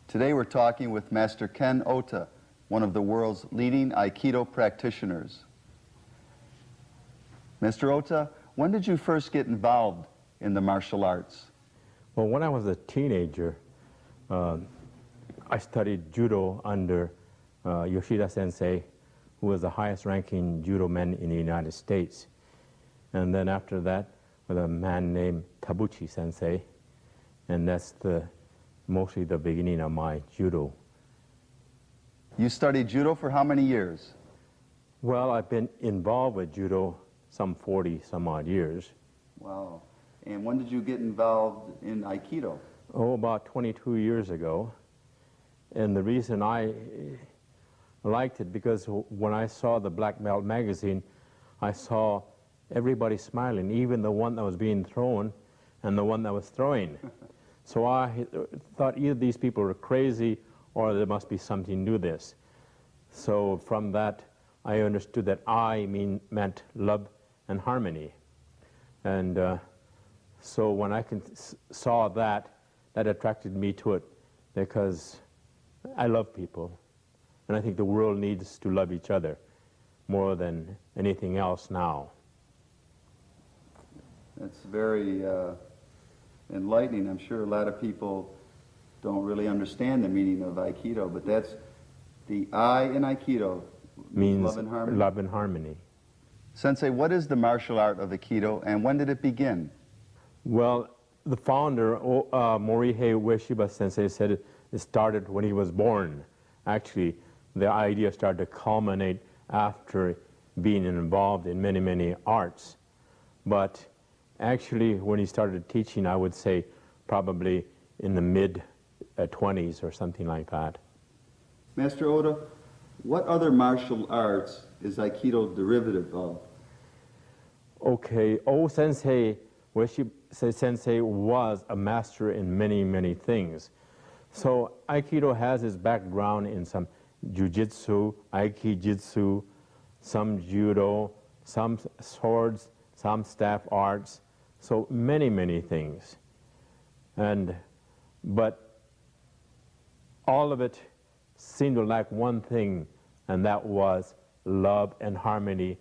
Today we're talking with Master Ken Ota, one of the world's leading Aikido practitioners. Mr. Ota, when did you first get involved in the martial arts? Well, when I was a teenager, I studied judo under Yoshida Sensei, who was the highest ranking judo man in the United States. And then after that, with a man named Tabuchi Sensei, and that's mostly the beginning of my judo. You studied judo for how many years? Well, I've been involved with judo some 40 some odd years. Wow. And when did you get involved in Aikido? Oh, about 22 years ago. And the reason I liked it, because when I saw the Black Belt magazine, I saw everybody smiling, even the one that was being thrown and the one that was throwing. So I thought either these people were crazy or there must be something to this. So from that, I understood that meant love and harmony. And so when I saw that attracted me to it, because I love people. And I think the world needs to love each other more than anything else now. That's very enlightening. I'm sure a lot of people don't really understand the meaning of Aikido, but that's the I in Aikido means love and harmony. Love and harmony. Sensei, what is the martial art of Aikido and when did it begin? Well, the founder, Morihei Ueshiba Sensei, said it started when he was born. Actually, the idea started to culminate after being involved in many, many arts. But actually, when he started teaching, I would say probably in the mid-20s or something like that. Master Ota, what other martial arts is Aikido derivative of? Okay, old Sensei, Ueshiba Sensei was a master in many, many things. So Aikido has its background in some jujitsu, aikijitsu, some judo, some swords, some staff arts, so many, many things. But all of it seemed to lack one thing, and that was love and harmony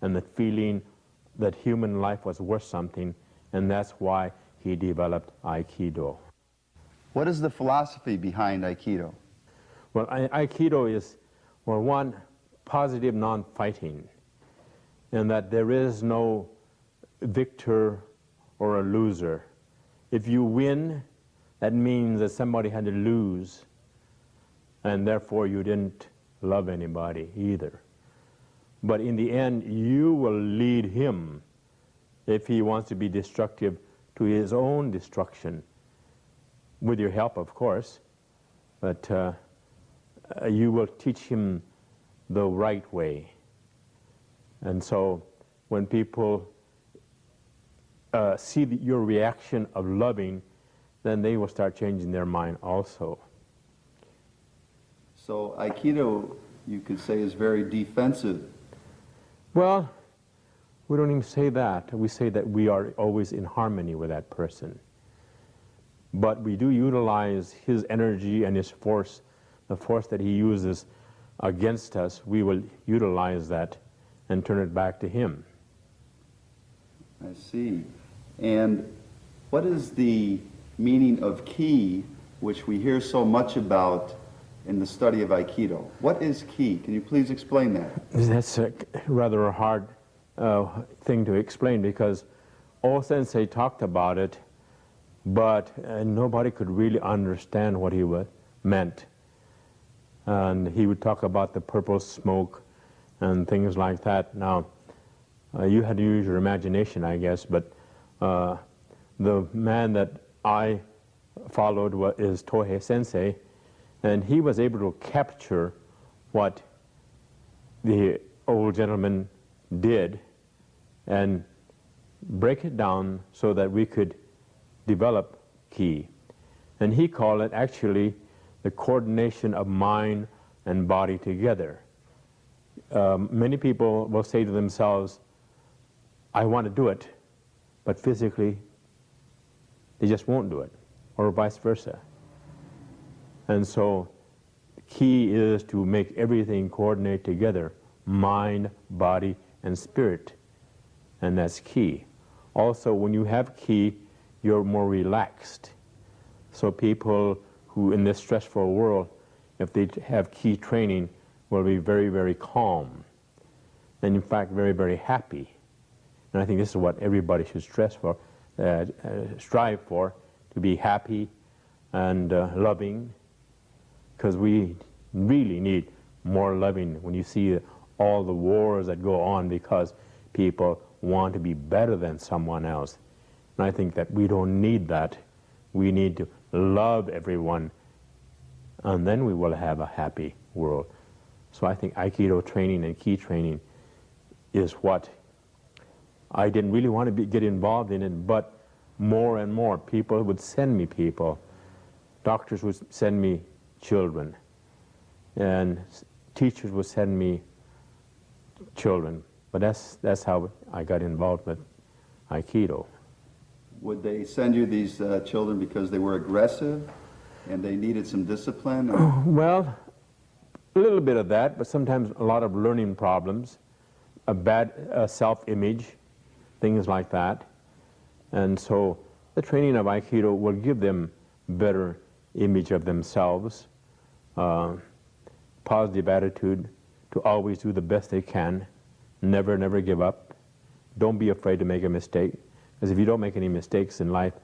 and the feeling that human life was worth something, and that's why he developed Aikido. What is the philosophy behind Aikido? Well, Aikido is, well, one, positive non-fighting, in that there is no victor or a loser. If you win, that means that somebody had to lose, and therefore you didn't love anybody either. But in the end, you will lead him if he wants to be destructive to his own destruction, with your help, of course, but you will teach him the right way. And so when people see your reaction of loving, then they will start changing their mind also. So Aikido, you could say, is very defensive. Well, we don't even say that. We say that we are always in harmony with that person. But we do utilize his energy and his force, the force that he uses against us. We will utilize that and turn it back to him. I see. And what is the meaning of ki, which we hear so much about in the study of Aikido? What is ki? Can you please explain that? That's a rather hard thing to explain, because O Sensei talked about it, but nobody could really understand what he meant. And he would talk about the purple smoke and things like that. Now, you had to use your imagination, I guess, but the man that I followed is Tohei Sensei, and he was able to capture what the old gentleman did and break it down so that we could develop ki. And he called it actually the coordination of mind and body together. Many people will say to themselves, I want to do it, but physically they just won't do it, or vice versa. And so key is to make everything coordinate together, mind, body, and spirit. And that's key. Also, when you have key, you're more relaxed. So people who in this stressful world, if they have key training, will be very, very calm. And in fact, very, very happy. And I think this is what everybody should strive for, to be happy and loving, because we really need more loving when you see all the wars that go on because people want to be better than someone else. And I think that we don't need that. We need to love everyone, and then we will have a happy world. So I think Aikido training and Ki training is what I didn't really want to get involved in it, but more and more people would send me people. Doctors would send me children, and teachers would send me children. But that's how I got involved with Aikido. Would they send you these children because they were aggressive and they needed some discipline? Or? Well, a little bit of that, but sometimes a lot of learning problems, a bad self-image, things like that. And so the training of Aikido will give them better image of themselves, positive attitude to always do the best they can, never give up. Don't be afraid to make a mistake, because if you don't make any mistakes in life,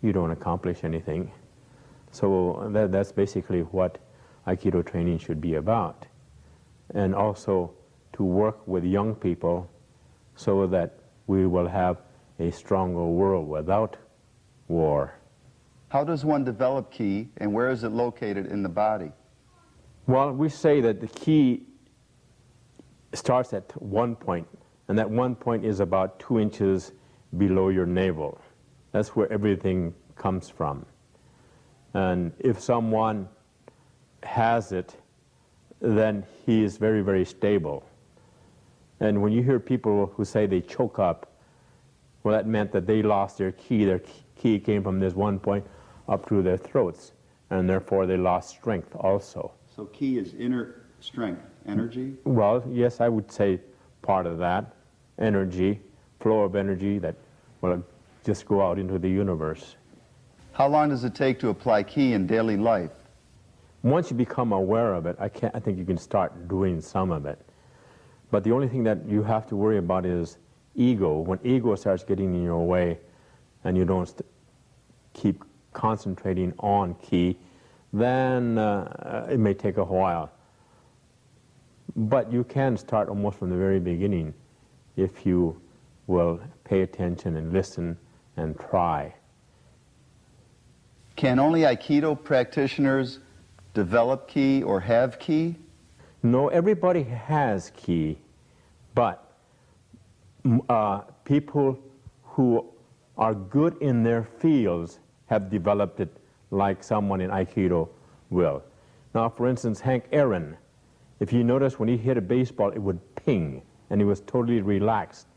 you don't accomplish anything. So that's basically what Aikido training should be about. And also to work with young people so that we will have a stronger world without war. How does one develop Ki, and where is it located in the body? Well, we say that the Ki starts at one point, and that one point is about 2 inches below your navel. That's where everything comes from. And if someone has it, then he is very, very stable. And when you hear people who say they choke up, well, that meant that they lost their Ki. Their Ki came from this one point up through their throats, and therefore they lost strength also. So Ki is inner strength, energy? Well, yes, I would say part of that. Energy, flow of energy that will just go out into the universe. How long does it take to apply Ki in daily life? Once you become aware of it, I think you can start doing some of it. But the only thing that you have to worry about is ego. When ego starts getting in your way and you don't keep concentrating on Ki, then it may take a while. But you can start almost from the very beginning if you will pay attention and listen and try. Can only Aikido practitioners develop Ki or have Ki? No, everybody has Ki, but people who are good in their fields have developed it like someone in Aikido will. Now, for instance, Hank Aaron, if you notice when he hit a baseball, it would ping, and he was totally relaxed,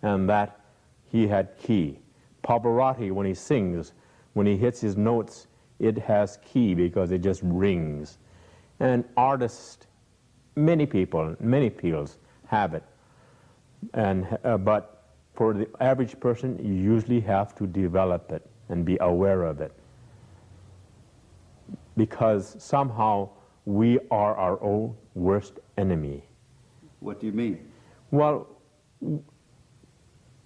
and that he had Ki. Pavarotti, when he sings, when he hits his notes, it has Ki because it just rings. And artists, many people, many fields have it. And but for the average person, you usually have to develop it and be aware of it. Because somehow we are our own worst enemy. What do you mean? Well,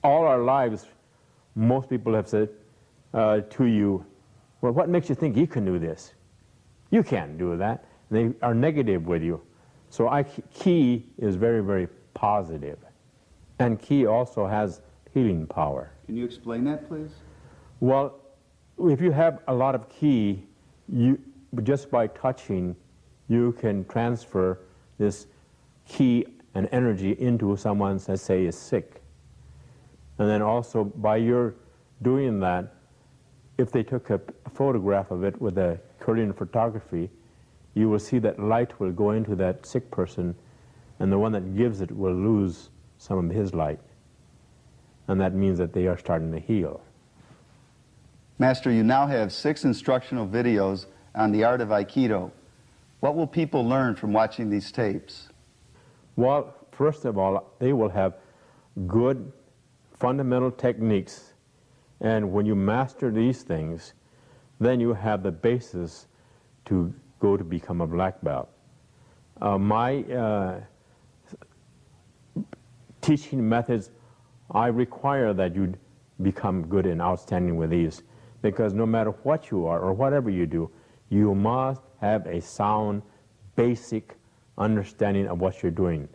all our lives, most people have said to you, well, what makes you think you can do this? You can't do that. And they are negative with you. So Ki is very, very positive. And Ki also has healing power. Can you explain that, please? Well, if you have a lot of Ki, just by touching, you can transfer this Ki and energy into someone that, say, is sick. And then also, by your doing that, if they took a photograph of it with a Korean photography, you will see that light will go into that sick person, and the one that gives it will lose some of his light. And that means that they are starting to heal. Master, you now have 6 instructional videos on the art of Aikido. What will people learn from watching these tapes? Well, first of all, they will have good fundamental techniques, and when you master these things, then you have the basis to go to become a black belt. My teaching methods, I require that you become good and outstanding with these, because no matter what you are or whatever you do, you must have a sound, basic understanding of what you're doing.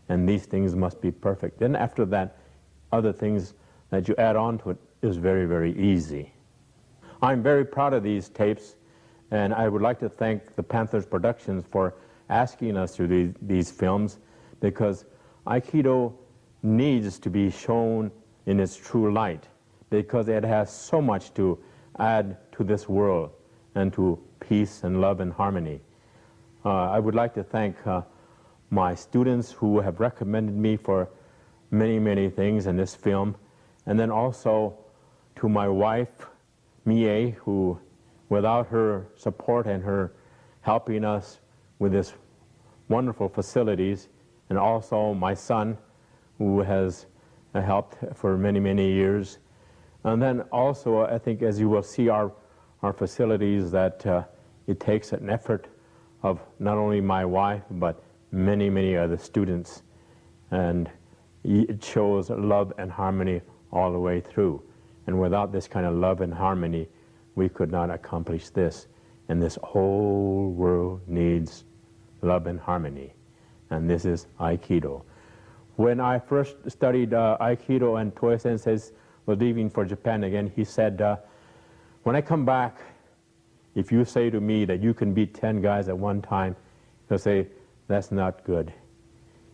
And these things must be perfect. Then after that, other things that you add on to it is very, very easy. I'm very proud of these tapes, and I would like to thank the Panthers Productions for asking us to do these films, because Aikido needs to be shown in its true light, because it has so much to add to this world and to peace and love and harmony. I would like to thank my students who have recommended me for many, many things in this film, and then also to my wife, Mie, who, without her support and her helping us with this wonderful facilities, and also my son, who has helped for many, many years. And then also, I think, as you will see our facilities, that it takes an effort of not only my wife, but many, many other students. And it shows love and harmony all the way through. And without this kind of love and harmony, we could not accomplish this. And this whole world needs love and harmony. And this is Aikido. When I first studied Aikido and Toyo Sensei was leaving for Japan again, he said, when I come back, if you say to me that you can beat 10 guys at one time, he'll say, that's not good.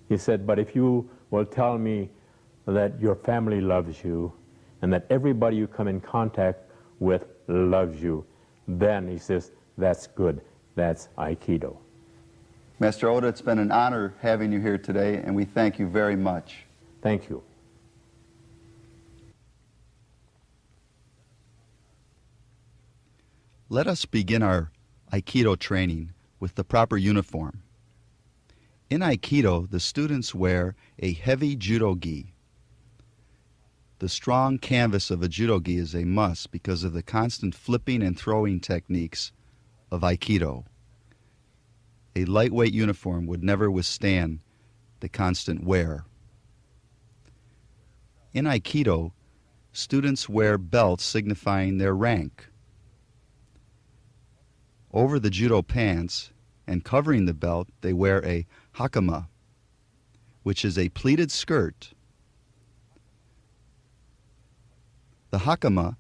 He said, but if you will tell me that your family loves you and that everybody you come in contact with loves you, then, he says, that's good. That's Aikido. Master Oda, it's been an honor having you here today, and we thank you very much. Thank you. Let us begin our Aikido training with the proper uniform. In Aikido, the students wear a heavy judo-gi. The strong canvas of a judo-gi is a must because of the constant flipping and throwing techniques of Aikido. A lightweight uniform would never withstand the constant wear. In Aikido, students wear belts signifying their rank. Over the judo pants and covering the belt, they wear a hakama, which is a pleated skirt. The hakama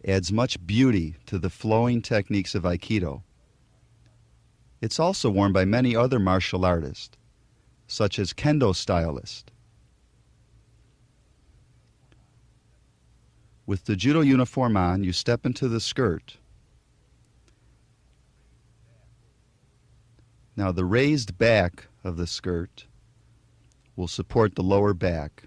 adds much beauty to the flowing techniques of Aikido. It's also worn by many other martial artists, such as kendo stylists. With the judo uniform on, you step into the skirt. Now, the raised back of the skirt will support the lower back.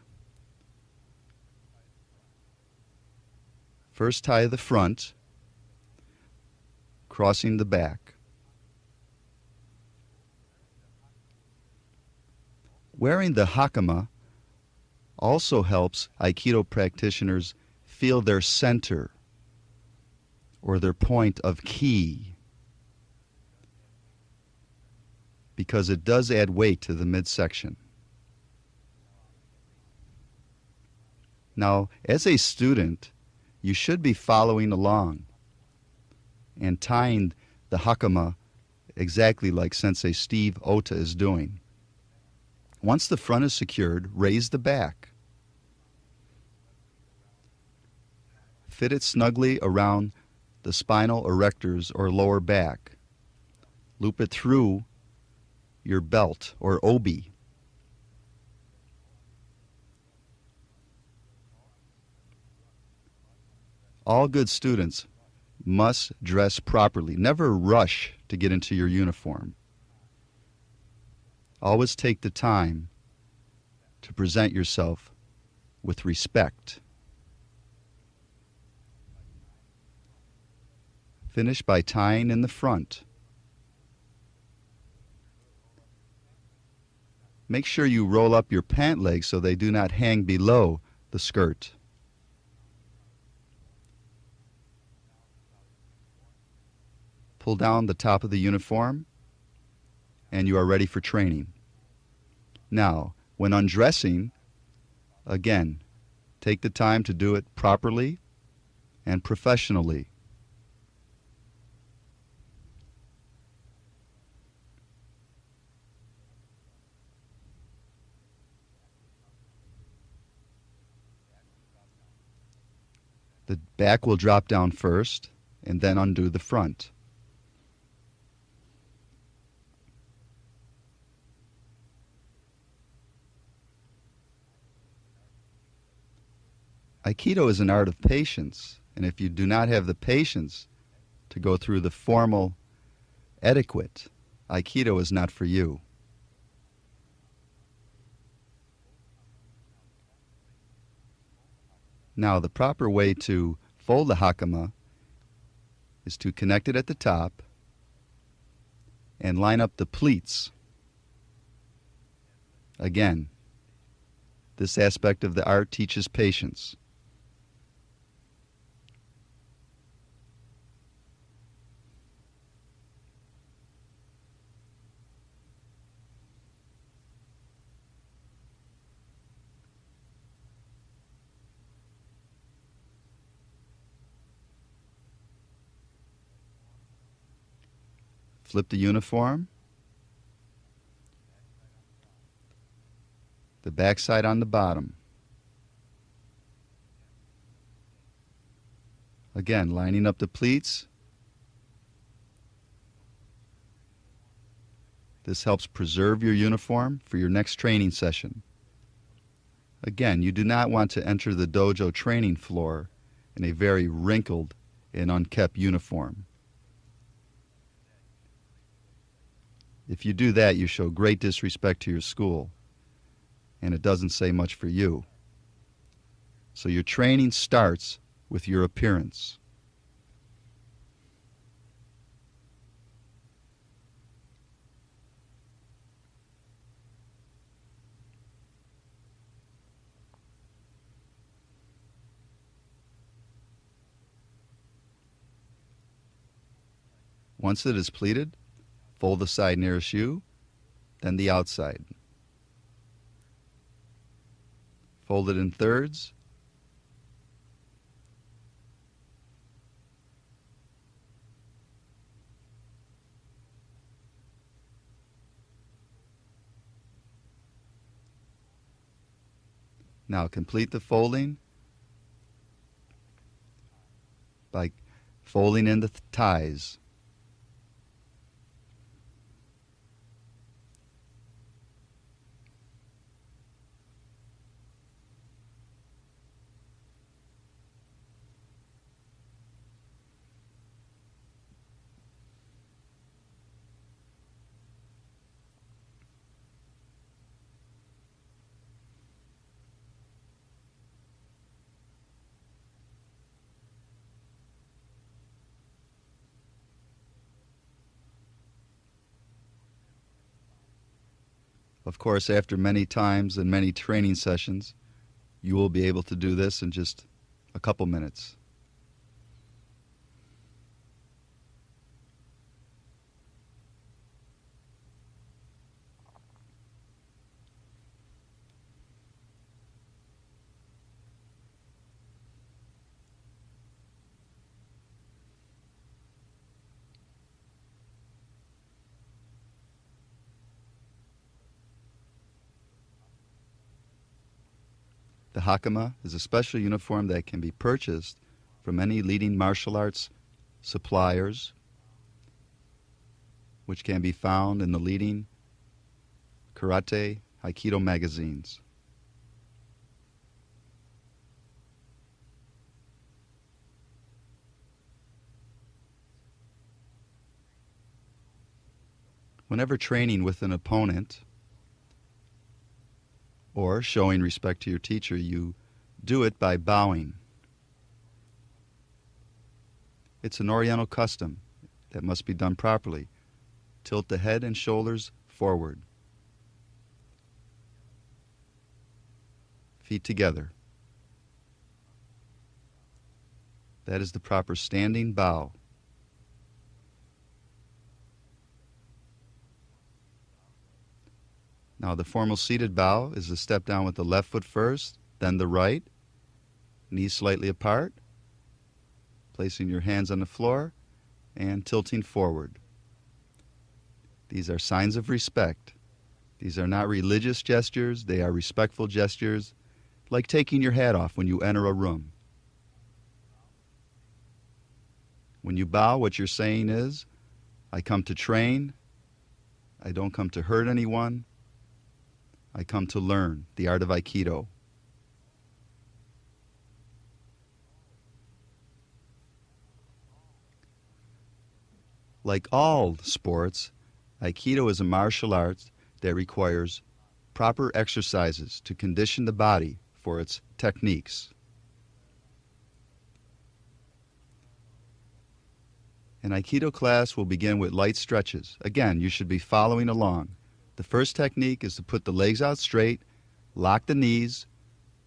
First tie the front, crossing the back. Wearing the hakama also helps Aikido practitioners feel their center or their point of ki, because it does add weight to the midsection. Now, as a student, you should be following along and tying the hakama exactly like Sensei Steve Ota is doing. Once the front is secured, raise the back. Fit it snugly around the spinal erectors or lower back. Loop it through your belt or obi. All good students must dress properly. Never rush to get into your uniform. Always take the time to present yourself with respect. Finish by tying in the front. Make sure you roll up your pant legs so they do not hang below the skirt. Pull down the top of the uniform, and you are ready for training. Now, when undressing, again, take the time to do it properly and professionally. The back will drop down first, and then undo the front. Aikido is an art of patience, and if you do not have the patience to go through the formal etiquette, Aikido is not for you. Now, the proper way to fold the hakama is to connect it at the top and line up the pleats. Again, this aspect of the art teaches patience. Flip the uniform, the backside on the bottom. Again, lining up the pleats. This helps preserve your uniform for your next training session. Again, you do not want to enter the dojo training floor in a very wrinkled and unkempt uniform. If you do that, you show great disrespect to your school, and it doesn't say much for you. So your training starts with your appearance. Once it is pleated, fold the side nearest you, then the outside. Fold it in thirds. Now complete the folding by folding in the ties. Of course, after many times and many training sessions, you will be able to do this in just a couple minutes. The hakama is a special uniform that can be purchased from any leading martial arts suppliers, which can be found in the leading karate, Aikido magazines. Whenever training with an opponent or showing respect to your teacher, you do it by bowing. It's an Oriental custom that must be done properly. Tilt the head and shoulders forward. Feet together. That is the proper standing bow. Now the formal seated bow is the step down with the left foot first, then the right, knees slightly apart, placing your hands on the floor and tilting forward. These are signs of respect. These are not religious gestures, they are respectful gestures, like taking your hat off when you enter a room. When you bow, what you're saying is, I come to train, I don't come to hurt anyone, I come to learn the art of Aikido. Like all sports, Aikido is a martial art that requires proper exercises to condition the body for its techniques. An Aikido class will begin with light stretches. Again, you should be following along. The first technique is to put the legs out straight, lock the knees,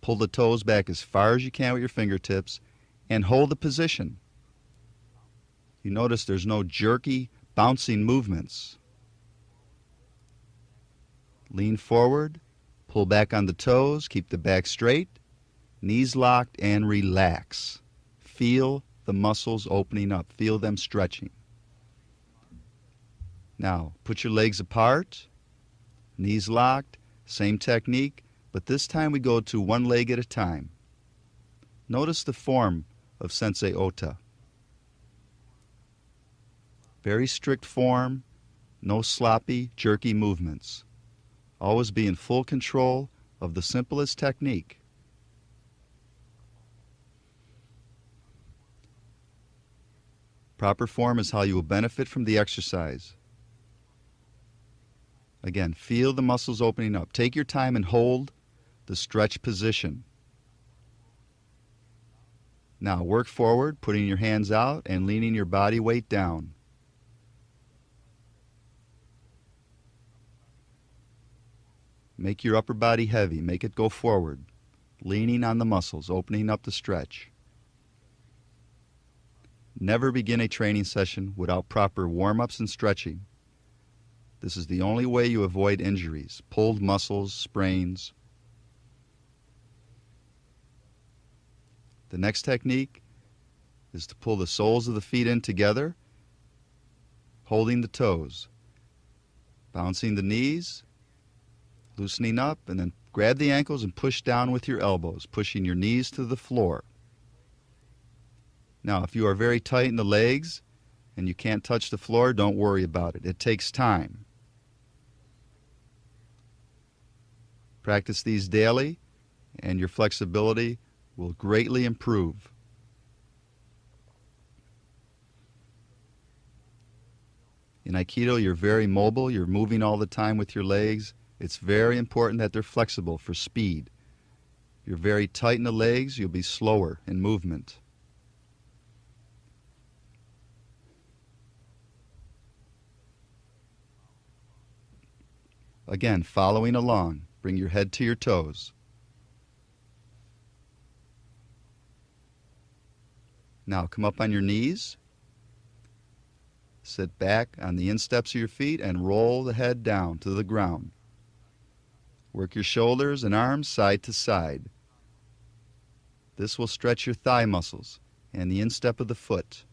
pull the toes back as far as you can with your fingertips, and hold the position. You notice there's no jerky, bouncing movements. Lean forward, pull back on the toes, keep the back straight, knees locked, and relax. Feel the muscles opening up. Feel them stretching. Now, put your legs apart, knees locked, same technique, but this time we go to one leg at a time. Notice the form of Sensei Ota. Very strict form, no sloppy, jerky movements. Always be in full control of the simplest technique. Proper form is how you will benefit from the exercise. Again, feel the muscles opening up. Take your time and hold the stretch position. Now work forward, putting your hands out and leaning your body weight down. Make your upper body heavy. Make it go forward, leaning on the muscles, opening up the stretch. Never begin a training session without proper warm-ups and stretching. This is the only way you avoid injuries, pulled muscles, sprains. The next technique is to pull the soles of the feet in together, holding the toes, bouncing the knees, loosening up, and then grab the ankles and push down with your elbows, pushing your knees to the floor. Now, if you are very tight in the legs and you can't touch the floor, don't worry about it. It takes time. Practice these daily, and your flexibility will greatly improve. In Aikido, you're very mobile. You're moving all the time with your legs. It's very important that they're flexible for speed. If you're very tight in the legs, you'll be slower in movement. Again, following along. Bring your head to your toes. Now come up on your knees. Sit back on the insteps of your feet and roll the head down to the ground. Work your shoulders and arms side to side. This will stretch your thigh muscles and the instep of the foot.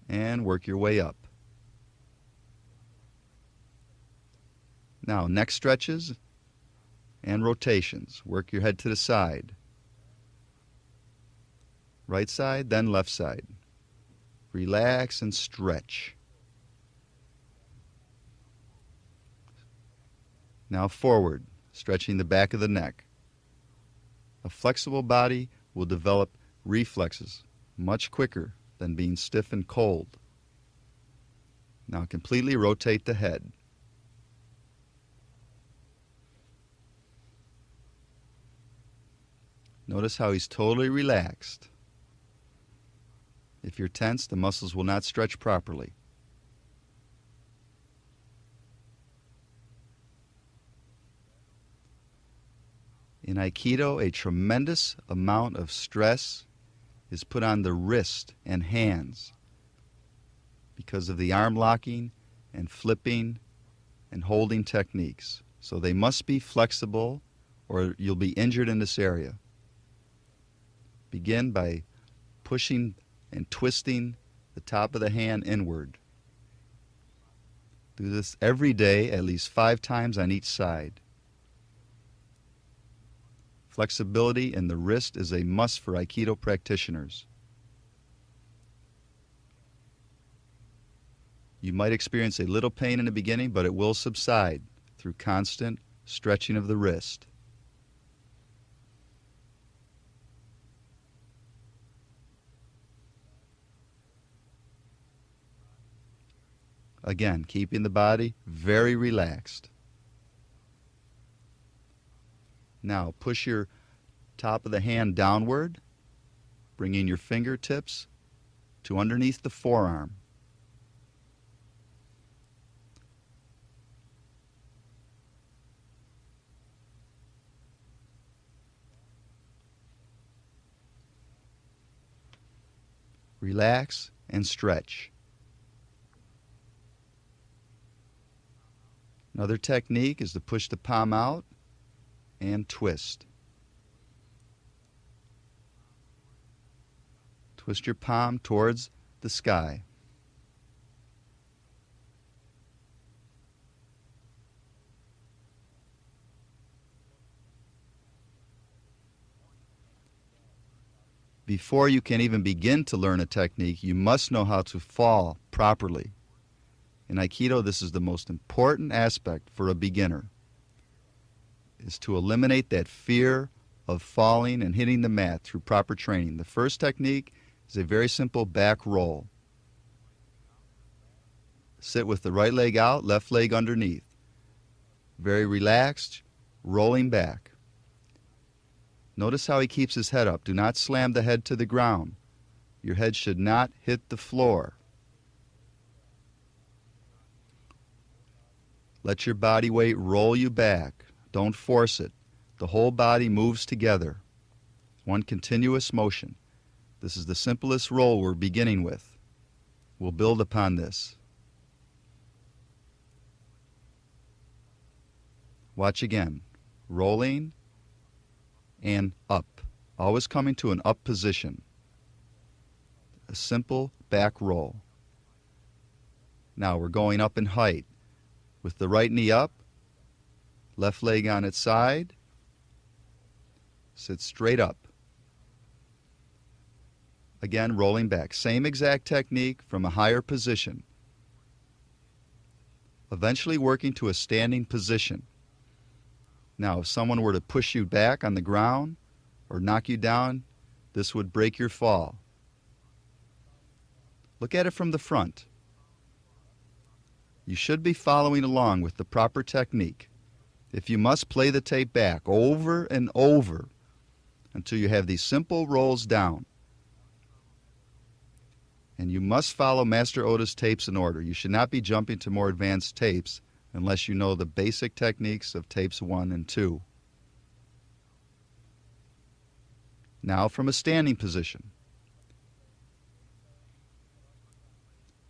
And work your way up. Now, neck stretches and rotations. Work your head to the side. Right side, then left side. Relax and stretch. Now forward, stretching the back of the neck. A flexible body will develop reflexes much quicker than being stiff and cold. Now completely rotate the head. Notice how he's totally relaxed. If you're tense, the muscles will not stretch properly. In Aikido, a tremendous amount of stress is put on the wrist and hands because of the arm locking and flipping and holding techniques. So they must be flexible or you'll be injured in this area. Begin by pushing and twisting the top of the hand inward. Do this every day, at least 5 times on each side. Flexibility in the wrist is a must for Aikido practitioners. You might experience a little pain in the beginning, but it will subside through constant stretching of the wrist. Again, keeping the body very relaxed. Now, push your top of the hand downward, bringing your fingertips to underneath the forearm. Relax and stretch. Another technique is to push the palm out and twist. Twist your palm towards the sky. Before you can even begin to learn a technique, you must know how to fall properly. In Aikido, this is the most important aspect for a beginner, is to eliminate that fear of falling and hitting the mat through proper training. The first technique is a very simple back roll. Sit with the right leg out, left leg underneath. Very relaxed, rolling back. Notice how he keeps his head up. Do not slam the head to the ground. Your head should not hit the floor. Let your body weight roll you back. Don't force it. The whole body moves together. One continuous motion. This is the simplest roll we're beginning with. We'll build upon this. Watch again. Rolling and up. Always coming to an up position. A simple back roll. Now we're going up in height. With the right knee up, left leg on its side, sit straight up. Again, rolling back. Same exact technique from a higher position. Eventually working to a standing position. Now, if someone were to push you back on the ground or knock you down, this would break your fall. Look at it from the front. You should be following along with the proper technique. If you must, play the tape back over and over until you have these simple rolls down. And you must follow Master Oda's tapes in order. You should not be jumping to more advanced tapes unless you know the basic techniques of tapes 1 and 2. Now from a standing position.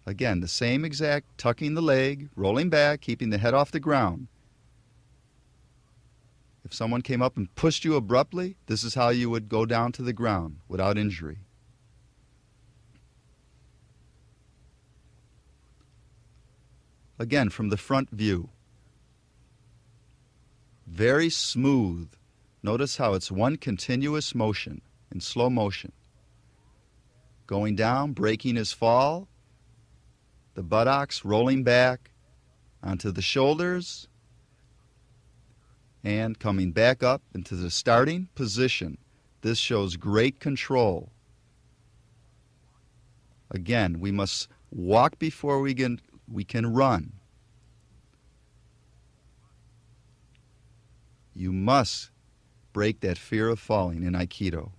Again, the same exact tucking the leg, rolling back, keeping the head off the ground. If someone came up and pushed you abruptly, this is how you would go down to the ground without injury. Again, from the front view. Very smooth. Notice how it's one continuous motion in slow motion. Going down, breaking his fall. The buttocks rolling back onto the shoulders and coming back up into the starting position. This shows great control. Again, we must walk before we can run. You must break that fear of falling in Aikido.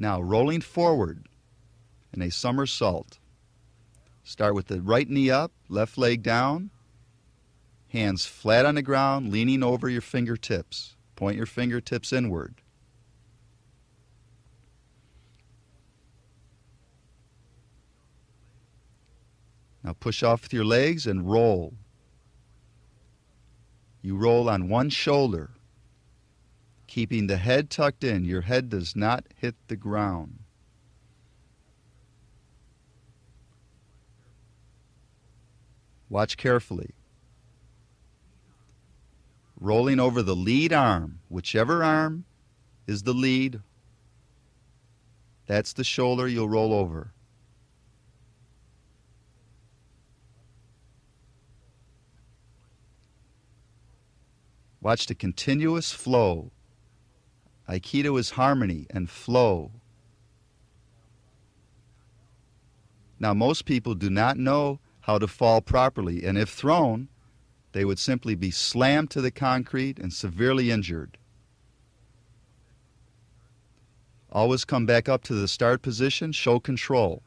Now, rolling forward in a somersault. Start with the right knee up, left leg down, hands flat on the ground, leaning over your fingertips. Point your fingertips inward. Now push off with your legs and roll. You roll on one shoulder, keeping the head tucked in. Your head does not hit the ground. Watch carefully. Rolling over the lead arm, whichever arm is the lead, that's the shoulder you'll roll over. Watch the continuous flow. Aikido is harmony and flow. Now, most people do not know how to fall properly, and if thrown, they would simply be slammed to the concrete and severely injured. Always come back up to the start position, show control.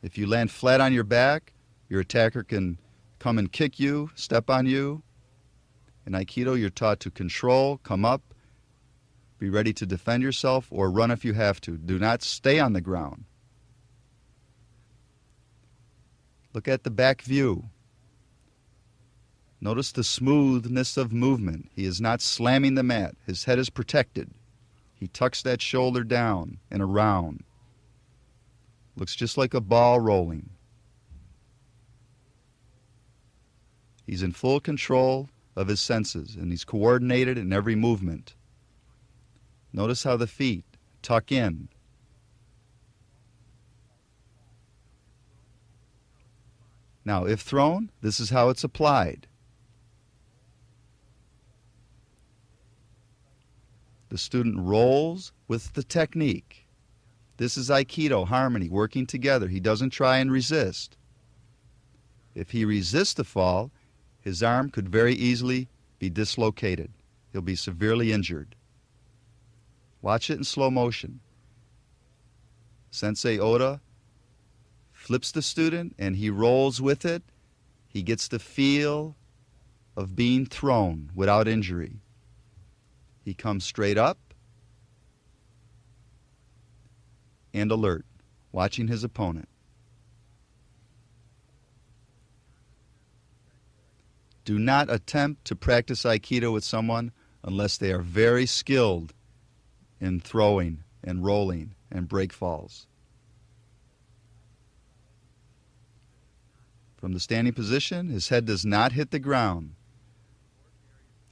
If you land flat on your back, your attacker can come and kick you, step on you. In Aikido, you're taught to control, come up, be ready to defend yourself, or run if you have to. Do not stay on the ground. Look at the back view. Notice the smoothness of movement. He is not slamming the mat. His head is protected. He tucks that shoulder down and around. Looks just like a ball rolling. He's in full control of his senses, and he's coordinated in every movement. Notice how the feet tuck in. Now, if thrown, this is how it's applied. The student rolls with the technique. This is Aikido, harmony, working together. He doesn't try and resist. If he resists the fall, his arm could very easily be dislocated. He'll be severely injured. Watch it in slow motion. Sensei Oda flips the student and he rolls with it. He gets the feel of being thrown without injury. He comes straight up and alert, watching his opponent. Do not attempt to practice Aikido with someone unless they are very skilled in throwing and rolling and break falls. From the standing position, his head does not hit the ground.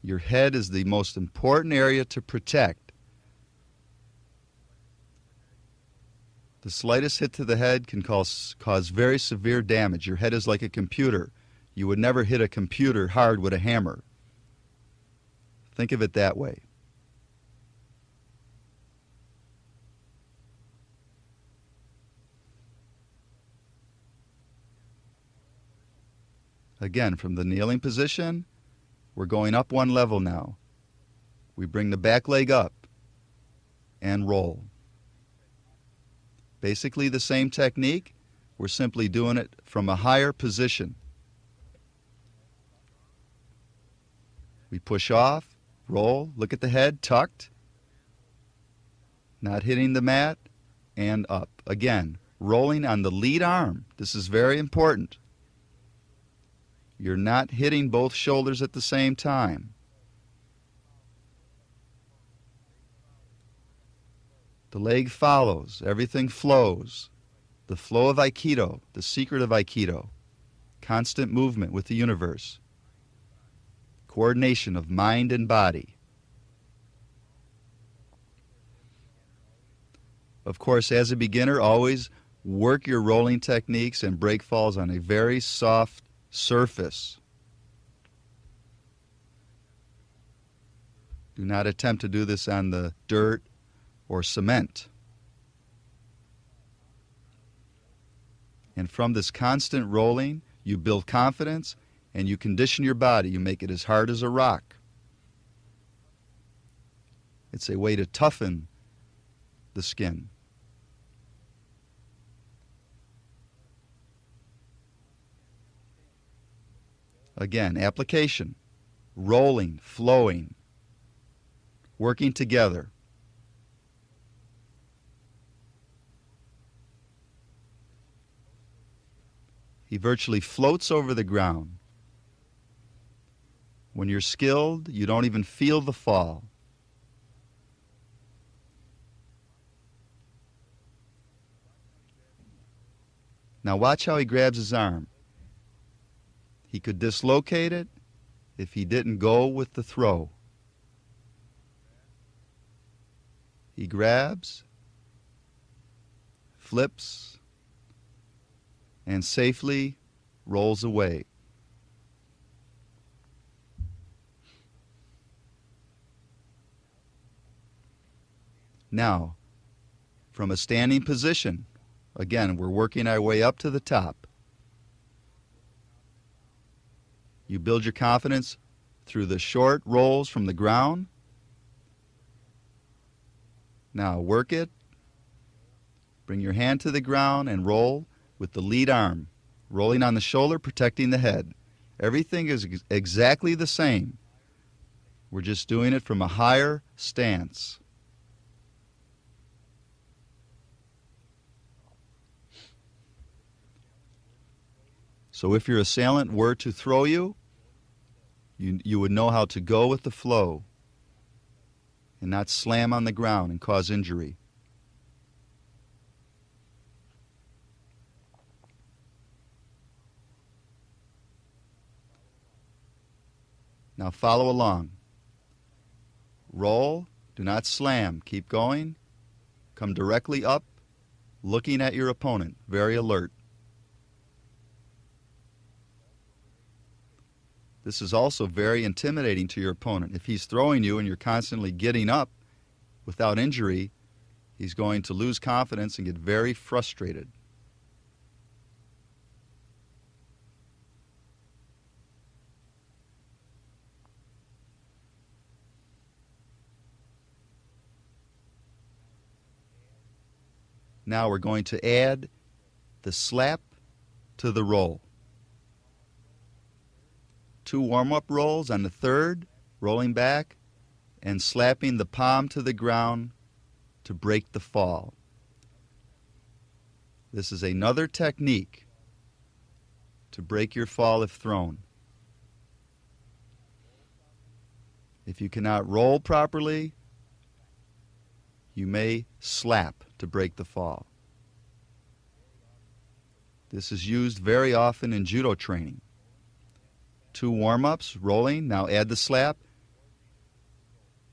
Your head is the most important area to protect. The slightest hit to the head can cause very severe damage. Your head is like a computer. You would never hit a computer hard with a hammer. Think of it that way. Again, from the kneeling position, we're going up one level now. We bring the back leg up and roll. Basically the same technique. We're simply doing it from a higher position. We push off, roll, look at the head, tucked, not hitting the mat, and up. Again, rolling on the lead arm. This is very important. You're not hitting both shoulders at the same time. The leg follows. Everything flows. The flow of Aikido, the secret of Aikido. Constant movement with the universe. Coordination of mind and body. Of course, as a beginner, always work your rolling techniques and break falls on a very soft surface. Do not attempt to do this on the dirt or cement. And from this constant rolling, you build confidence and you condition your body. You make it as hard as a rock. It's a way to toughen the skin. Again, application, rolling, flowing, working together. He virtually floats over the ground. When you're skilled, you don't even feel the fall. Now watch how he grabs his arm. He could dislocate it if he didn't go with the throw. He grabs, flips, and safely rolls away. Now, from a standing position, again, we're working our way up to the top. You build your confidence through the short rolls from the ground. Now work it. Bring your hand to the ground and roll with the lead arm, rolling on the shoulder, protecting the head. Everything is exactly the same. We're just doing it from a higher stance. So if your assailant were to throw you, you would know how to go with the flow and not slam on the ground and cause injury. Now follow along. Roll, do not slam, keep going. Come directly up, looking at your opponent, very alert. This is also very intimidating to your opponent. If he's throwing you and you're constantly getting up without injury, he's going to lose confidence and get very frustrated. Now we're going to add the slap to the roll. 2 warm-up rolls on the third, rolling back and slapping the palm to the ground to break the fall. This is another technique to break your fall if thrown. If you cannot roll properly, you may slap to break the fall. This is used very often in judo training. 2 warm-ups, rolling, now add the slap.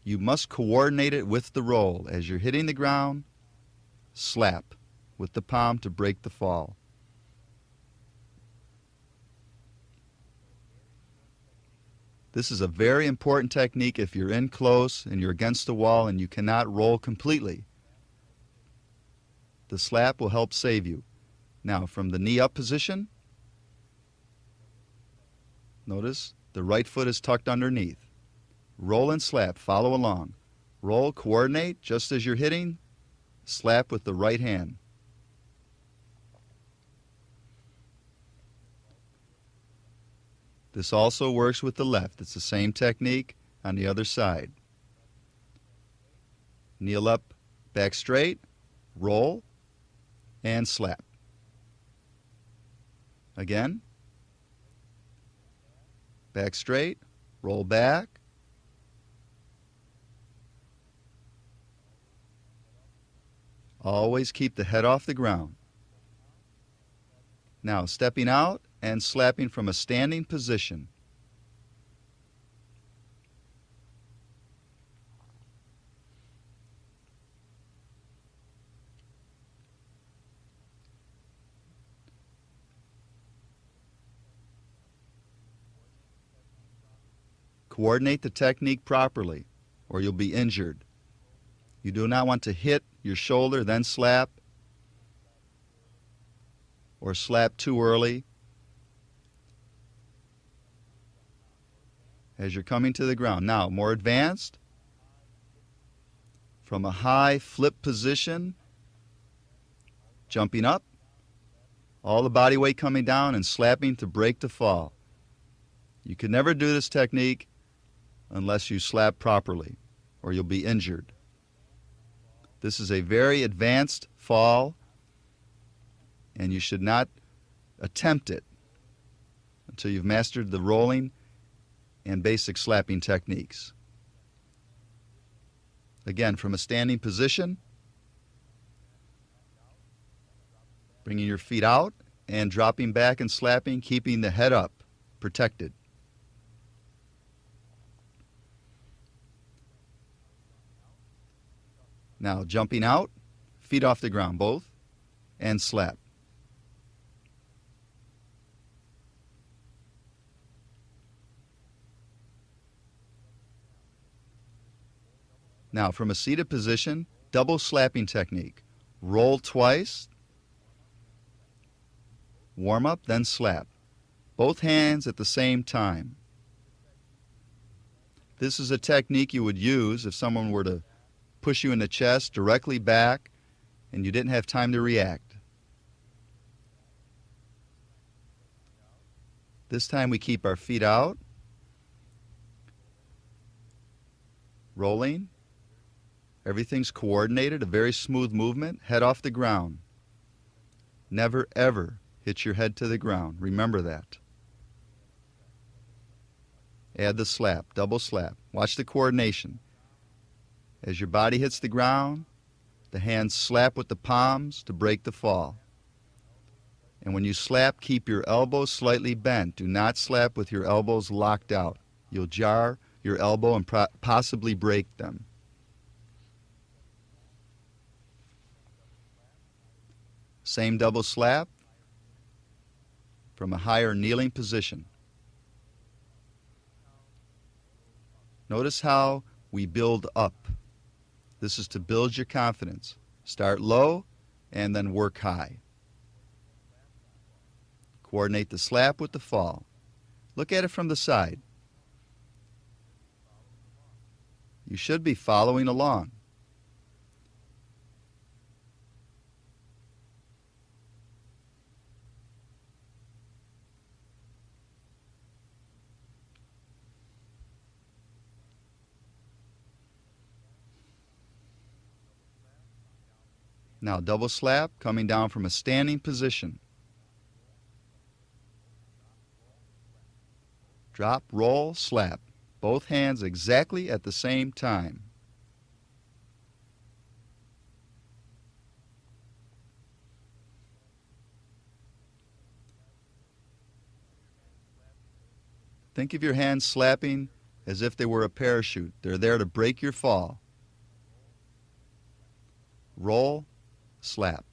You must coordinate it with the roll. As you're hitting the ground, slap with the palm to break the fall. This is a very important technique if you're in close and you're against the wall and you cannot roll completely. The slap will help save you. Now, from the knee up position, notice the right foot is tucked underneath. Roll and slap, follow along. Roll, coordinate, just as you're hitting, slap with the right hand. This also works with the left. It's the same technique on the other side. Kneel up, back straight, roll, and slap. Again. Back straight, roll back. Always keep the head off the ground. Now, stepping out and slapping from a standing position. Coordinate the technique properly, or you'll be injured. You do not want to hit your shoulder, then slap, or slap too early. As you're coming to the ground. Now, more advanced. From a high flip position, jumping up, all the body weight coming down and slapping to break the fall. You can never do this technique unless you slap properly, or you'll be injured. This is a very advanced fall, and you should not attempt it until you've mastered the rolling and basic slapping techniques. Again, from a standing position, bringing your feet out and dropping back and slapping, keeping the head up, protected. Now, jumping out, feet off the ground, both, and slap. Now, from a seated position, double slapping technique. Roll twice, warm up, then slap. Both hands at the same time. This is a technique you would use if someone were to push you in the chest directly back and you didn't have time to react. This time we keep our feet out, rolling. Everything's coordinated, a very smooth movement, head off the ground. Never ever hit your head to the ground. Remember that. Add the slap, double slap. Watch the coordination. As your body hits the ground, the hands slap with the palms to break the fall. And when you slap, keep your elbows slightly bent. Do not slap with your elbows locked out. You'll jar your elbow and possibly break them. Same double slap from a higher kneeling position. Notice how we build up. This is to build your confidence. Start low and then work high. Coordinate the slap with the fall. Look at it from the side. You should be following along. Now, double slap, coming down from a standing position. Drop, roll, slap. Both hands exactly at the same time. Think of your hands slapping as if they were a parachute. They're there to break your fall. Roll, slap.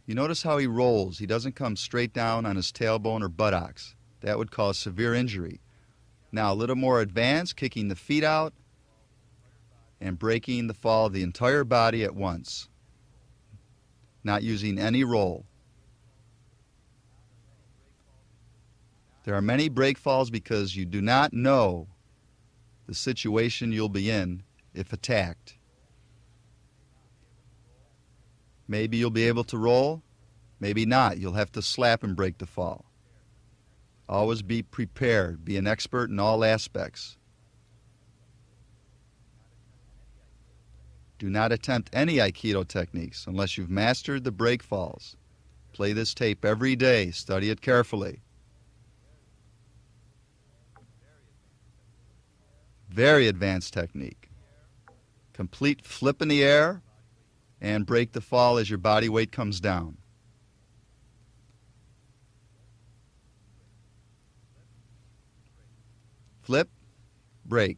You notice how he rolls. He doesn't come straight down on his tailbone or buttocks. That would cause severe injury. Now a little more advanced, kicking the feet out and breaking the fall of the entire body at once. Not using any roll. There are many break falls because you do not know the situation you'll be in if attacked. Maybe you'll be able to roll, maybe not. You'll have to slap and break the fall. Always be prepared. Be an expert in all aspects. Do not attempt any Aikido techniques unless you've mastered the break falls. Play this tape every day. Study it carefully. Very advanced technique. Complete flip in the air and break the fall as your body weight comes down. Flip, break.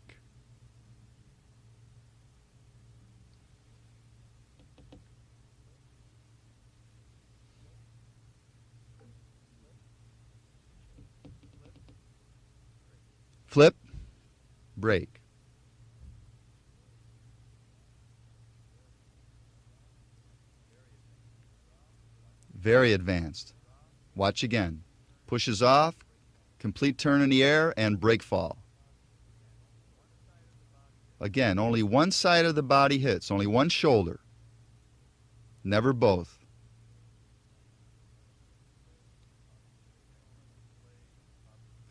Flip, break. Very advanced. Watch again. Pushes off, complete turn in the air, and break fall. Again, only one side of the body hits, only one shoulder, never both.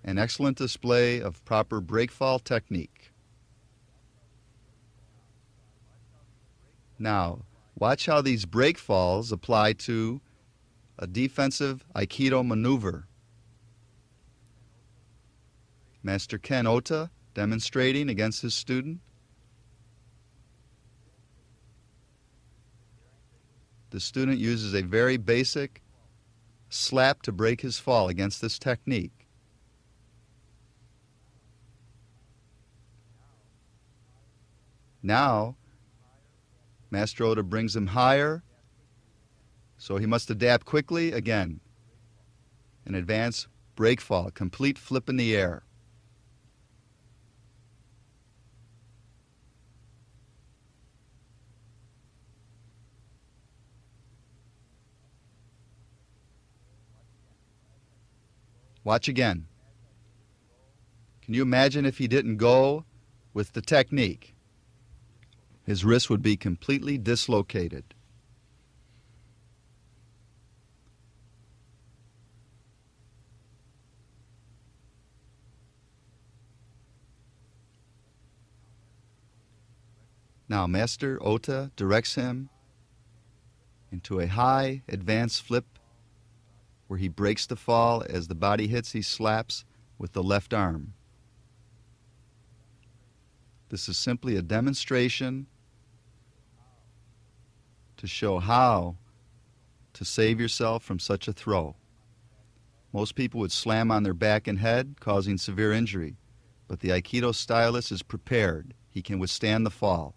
An excellent display of proper breakfall technique. Now, watch how these breakfalls apply to a defensive Aikido maneuver. Master Ken Ota demonstrating against his student. The student uses a very basic slap to break his fall against this technique. Now, Master Ota brings him higher, so he must adapt quickly again. An advanced break fall, complete flip in the air. Watch again. Can you imagine if he didn't go with the technique? His wrist would be completely dislocated. Now Master Ota directs him into a high advanced flip where he breaks the fall. As the body hits, he slaps with the left arm. This is simply a demonstration to show how to save yourself from such a throw. Most people would slam on their back and head, causing severe injury, but the Aikido stylist is prepared. He can withstand the fall.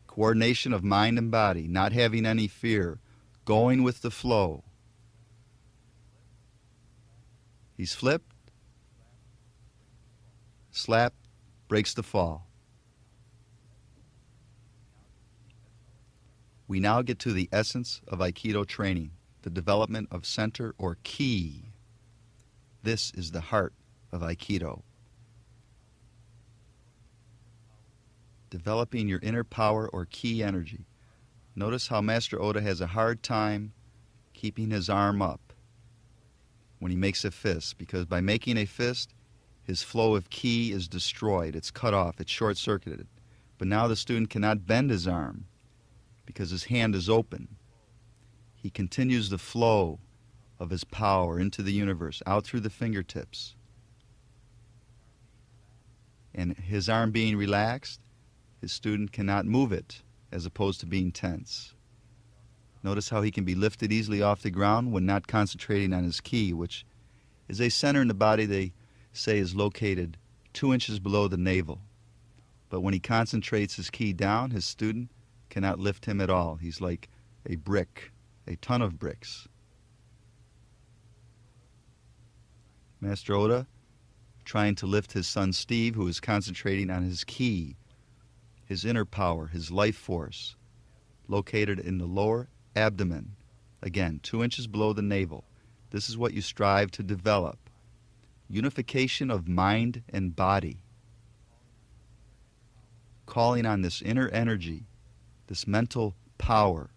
Coordination of mind and body, not having any fear, going with the flow. He's flipped, slapped, breaks the fall. We now get to the essence of Aikido training, the development of center or ki. This is the heart of Aikido. Developing your inner power or ki energy. Notice how Master Ota has a hard time keeping his arm up when he makes a fist, because by making a fist, his flow of ki is destroyed. It's cut off. It's short-circuited. But now the student cannot bend his arm because his hand is open. He continues the flow of his power into the universe, out through the fingertips. And his arm being relaxed, his student cannot move it, as opposed to being tense. Notice how he can be lifted easily off the ground when not concentrating on his ki, which is a center in the body they say is located 2 inches below the navel. But when he concentrates his ki down, his student cannot lift him at all. He's like a brick, a ton of bricks. Master Ota trying to lift his son Steve, who is concentrating on his ki, his inner power, his life force, located in the lower abdomen. Again, 2 inches below the navel. This is what you strive to develop. Unification of mind and body. Calling on this inner energy, this mental power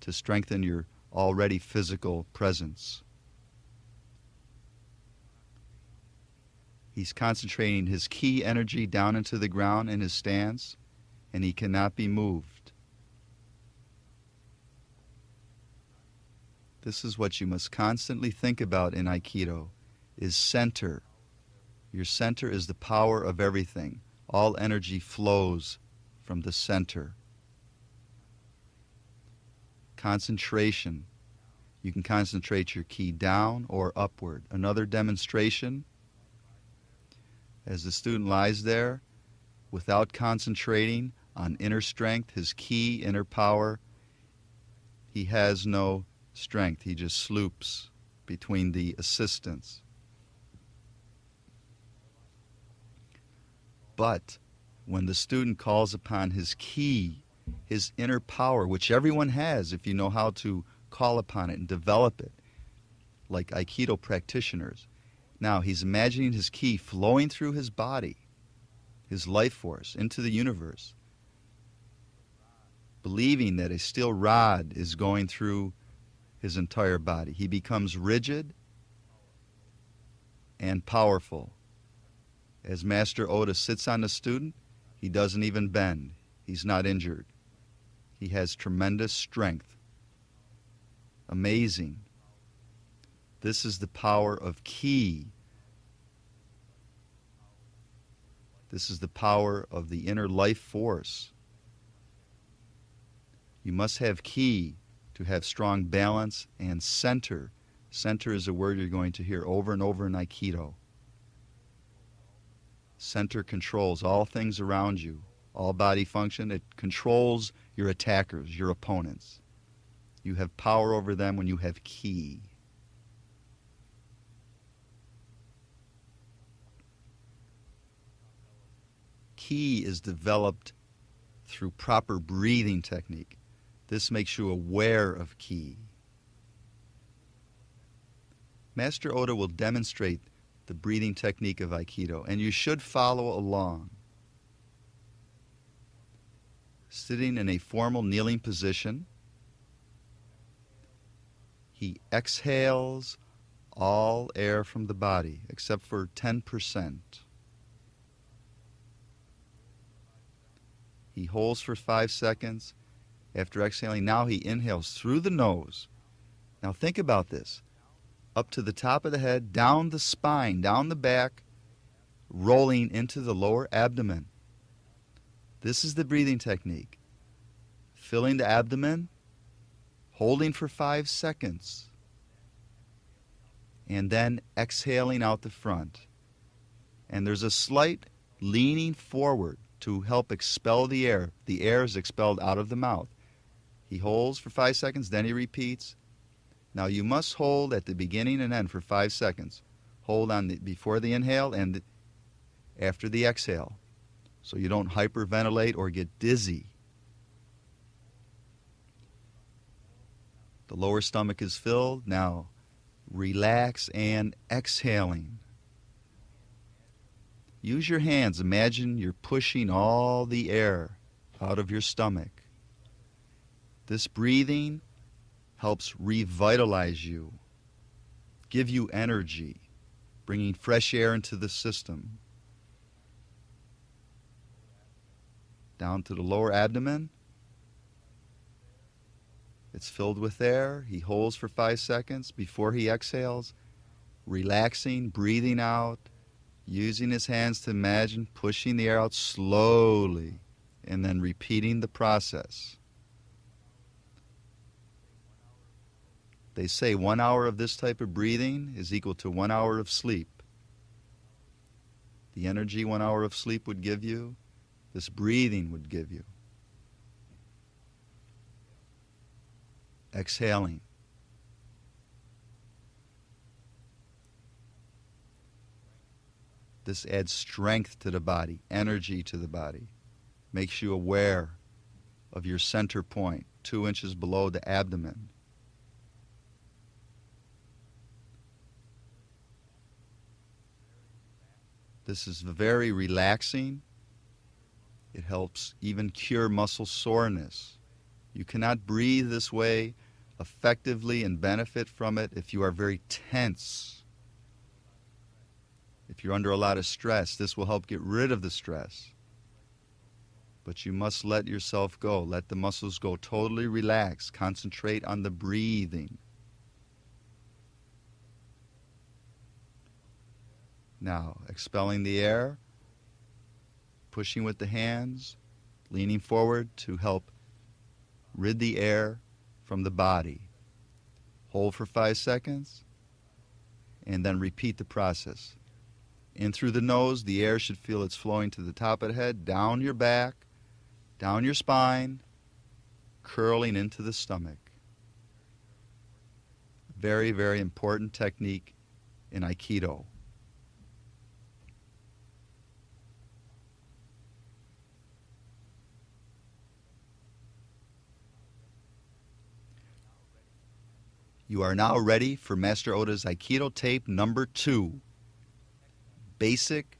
to strengthen your already physical presence. He's concentrating his ki energy down into the ground in his stance, and he cannot be moved. This is what you must constantly think about in Aikido, is center. Your center is the power of everything. All energy flows from the center. Concentration. You can concentrate your ki down or upward. Another demonstration, as the student lies there without concentrating on inner strength, his ki, inner power, he has no strength. He just sloops between the assistants. But when the student calls upon his ki, his inner power, which everyone has if you know how to call upon it and develop it, like Aikido practitioners. Now he's imagining his ki flowing through his body, his life force, into the universe, believing that a steel rod is going through his entire body. He becomes rigid and powerful. As Master Oda sits on the student, he doesn't even bend. He's not injured. He has tremendous strength. Amazing. This is the power of ki. This is the power of the inner life force. You must have ki to have strong balance and center. Center is a word you're going to hear over and over in Aikido. Center controls all things around you, all body function. It controls your attackers, your opponents. You have power over them when you have ki. Ki is developed through proper breathing technique. This makes you aware of ki. Master Oda will demonstrate the breathing technique of Aikido, and you should follow along. Sitting in a formal kneeling position, he exhales all air from the body, except for 10%. He holds for 5 seconds. After exhaling, now he inhales through the nose. Now think about this. Up to the top of the head, down the spine, down the back, rolling into the lower abdomen. This is the breathing technique. Filling the abdomen, holding for 5 seconds, and then exhaling out the front. And there's a slight leaning forward to help expel the air. The air is expelled out of the mouth. He holds for 5 seconds, then he repeats. Now you must hold at the beginning and end for 5 seconds. Hold on before the inhale and after the exhale, so you don't hyperventilate or get dizzy. The lower stomach is filled. Now relax and exhaling. Use your hands. Imagine you're pushing all the air out of your stomach. This breathing helps revitalize you, give you energy, bringing fresh air into the system. Down to the lower abdomen. It's filled with air. He holds for 5 seconds before he exhales, relaxing, breathing out, using his hands to imagine pushing the air out slowly, and then repeating the process. They say 1 hour of this type of breathing is equal to 1 hour of sleep. The energy 1 hour of sleep would give you, this breathing would give you. Exhaling. This adds strength to the body, energy to the body, makes you aware of your center point, 2 inches below the abdomen. This is very relaxing. It helps even cure muscle soreness. You cannot breathe this way effectively and benefit from it if you are very tense. If you're under a lot of stress, this will help get rid of the stress. But you must let yourself go. Let the muscles go totally relaxed. Concentrate on the breathing. Now, expelling the air, pushing with the hands, leaning forward to help rid the air from the body. Hold for 5 seconds, and then repeat the process. In through the nose, the air should feel it's flowing to the top of the head, down your back, down your spine, curling into the stomach. Very, very important technique in Aikido. You are now ready for Master Oda's Aikido tape number 2. Basic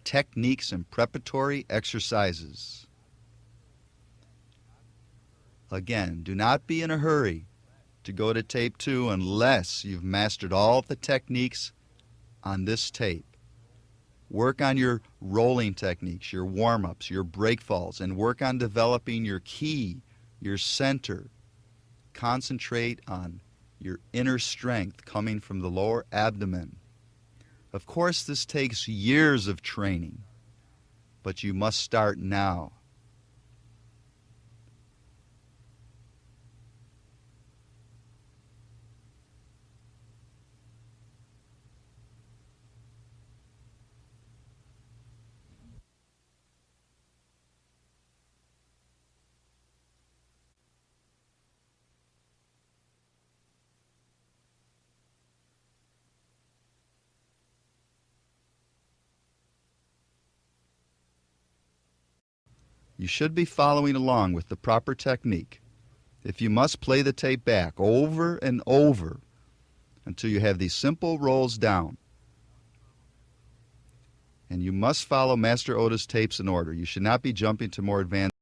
techniques and preparatory exercises. Again, do not be in a hurry to go to tape 2 unless you've mastered all of the techniques on this tape. Work on your rolling techniques, your warm-ups, your break falls, and work on developing your ki, your center. Concentrate on your inner strength coming from the lower abdomen. Of course, this takes years of training, but you must start now. You should be following along with the proper technique. If you must, play the tape back over and over until you have these simple rolls down. And you must follow Master Oda's tapes in order. You should not be jumping to more advanced